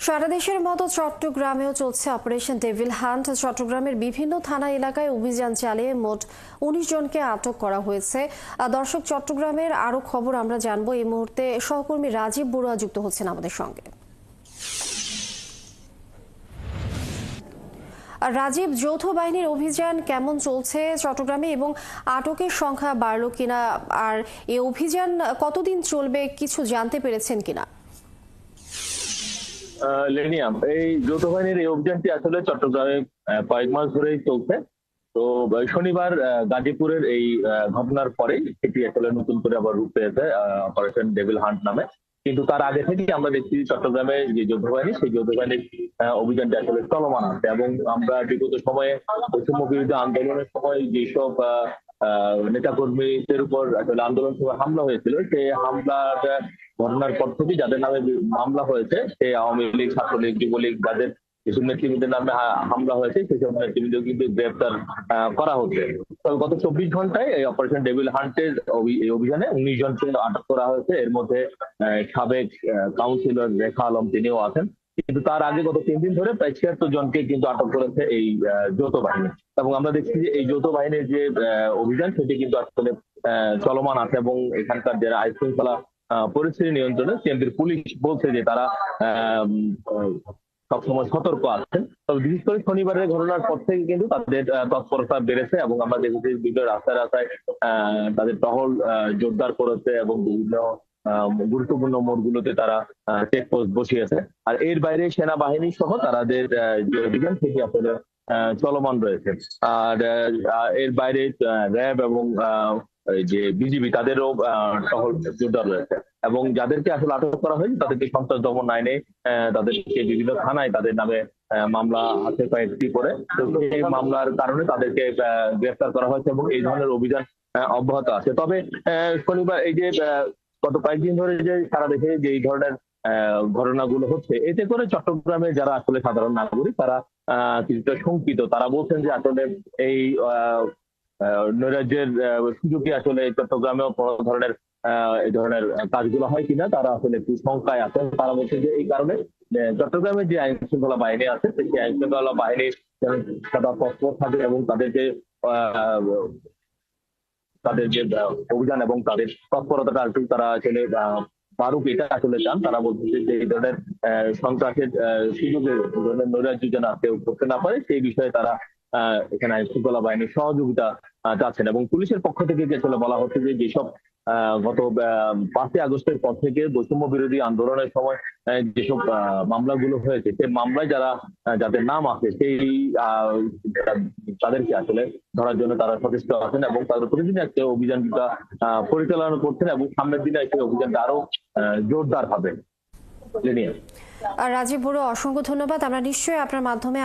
সারা দেশের মতো চট্টগ্রামেও চলছে অপারেশন ডেভিল হান্ট। চট্টগ্রামের বিভিন্ন থানা এলাকায় অভিযান চালিয়ে মোট ১৯ জনকে আটক করা হয়েছে। দর্শক, চট্টগ্রামের আরো খবর আমরা জানবো। এই মুহূর্তে সহকর্মী রাজীব বড়ুয়া যুক্ত হচ্ছেন আমাদের সঙ্গে। রাজীব, যৌথ বাহিনীর অভিযান কেমন চলছে চট্টগ্রামে এবং আটকের সংখ্যা বাড়লো কিনা, আর এই অভিযান কতদিন চলবে কিছু জানতে পেরেছেন কিনা? লেনিয়াম, এই যৌথ বাহিনীর এই অভিযানটি আসলে চট্টগ্রামে কয়েক মাস ধরেই চলছে। তো শনিবার গাজীপুরের এই ঘটনার পরেই এটি আসলে নতুন করে আবার রূপ পেয়েছে অপারেশন ডেভিল হান্ট নামে। কিন্তু তার আগে থেকেই আমরা দেখছি চট্টগ্রামে যে যৌথ বাহিনী, সেই যৌথ বাহিনীর অভিযানটি আসলে চলমান আছে। এবং আমরা বিগত সময়ে বৈষম্য বিরোধী আন্দোলনের সময় যেসব নেতা কর্মীদের উপর আসলে আন্দোলন সময় হামলা হয়েছিল, সেই হামলার ঘটনার পর থেকে যাদের নামে মামলা হয়েছে, সে আওয়ামী লীগ, ছাত্রলীগ, যুবলীগ, যাদের যেসব নেতৃবৃন্দের নামে হামলা হয়েছে, সেসব নেতৃবৃন্দ কিন্তু গ্রেপ্তার করা হচ্ছে। তবে গত ২৪ ঘন্টায় এই অপারেশন ডেভিল হান্টের এই অভিযানে ১৯ জনকে আটক করা হয়েছে। এর মধ্যে সাবেক কাউন্সিলর রেখা আলম, তিনিও আছেন। কিন্তু তার আগে গত ৩ দিন ধরে প্রায় ৭৬ জনকে কিন্তু আটক করেছে এই যৌথ বাহিনী। এবং আমরা দেখছি যে এই যৌথ বাহিনীর যে অভিযান, সেটি কিন্তু আসলে চলমান আছে। এবং এখানকার যারা আইন শৃঙ্খলা পরিস্থিতি নিয়ন্ত্রণে কেন্দ্রের পুলিশ বলছে যে তারা সবসময় সতর্ক আছেন। তবে বিশেষ করে শনিবারের ঘটনার পর থেকে কিন্তু তাদের তৎপরতা বেড়েছে। এবং আমরা দেখেছি বিভিন্ন রাস্তায় রাস্তায় তাদের টহল জোরদার করেছে এবং বিভিন্ন গুরুত্বপূর্ণ মোড়গুলোতে তারা চেকপোস্ট বসিয়েছে। আর এর বাইরে সেনাবাহিনী সহ তাদের যে অভিযান, সেটি আসলে চলমান রয়েছে। আর এর বাইরে র্যাব এবং যে বিজিবি, তাদেরও টহল জোরদার রয়েছে। এবং যাদেরকে আসলে আটক করা হয়েছে, তাদেরকে সন্ত্রাস দমন আইনে তাদেরকে বিভিন্ন থানায় তাদের নামে মামলা আছে কয়েকটি করে। তো এই মামলার কারণে তাদেরকে গ্রেফতার করা হয়েছে এবং এই ধরনের অভিযান অব্যাহত আছে। তবে শনিবার এই যে গত কয়েকদিন ধরে যে সারা দেশে যে এই ধরনের ঘটনাগুলো হচ্ছে, এতে করে চট্টগ্রামে যারা আসলে সাধারণ নাগরিক, তারা কিছুটা শঙ্কিত। তারা বলছেন যে আসলে এই নৈরাজ্যের সুযোগে আসলে চট্টগ্রামেও কোনো ধরনের এই ধরনের কাজগুলো হয় কিনা, তারা আসলে একটু শঙ্কায় আছেন। তারা বলছেন যে এই কারণে চট্টগ্রামের যে আইন শৃঙ্খলা বাহিনী আছে, সেই আইন শৃঙ্খলা বাহিনীর তারা তৎপর থাকে এবং তাদের যে অভিযান এবং তাদের তৎপরতাটা একটু তারা আসলে ফারুক এটা আসলে চান। তারা বলছেন যে এই ধরনের সন্ত্রাসের সুযোগে নৈরাজ্য যেন কেউ করতে না পারে, সেই বিষয়ে তারা এখানে আইন শৃঙ্খলা বাহিনীর সহযোগিতা চাচ্ছেন। এবং পুলিশের পক্ষ থেকে আসলে বলা হচ্ছে যে যেসব গত ৫ই আগস্টের পর থেকে বৈষম্য বিরোধী আন্দোলনের সময় যেসব মামলাগুলো হয়েছে, সেই মামলায় যাদের নাম আছে, সেই তাদেরকে আসলে ধরার জন্য তারা সচেষ্ট আছেন এবং তাদের প্রতিদিন একটা অভিযানটা পরিচালনা করছেন। এবং সামনের দিনে সেই অভিযানটা আরো জোরদার হবে। রাজীব বড়ুয়া, অসংখ্য ধন্যবাদ। আমরা নিশ্চয়ই আপনার মাধ্যমে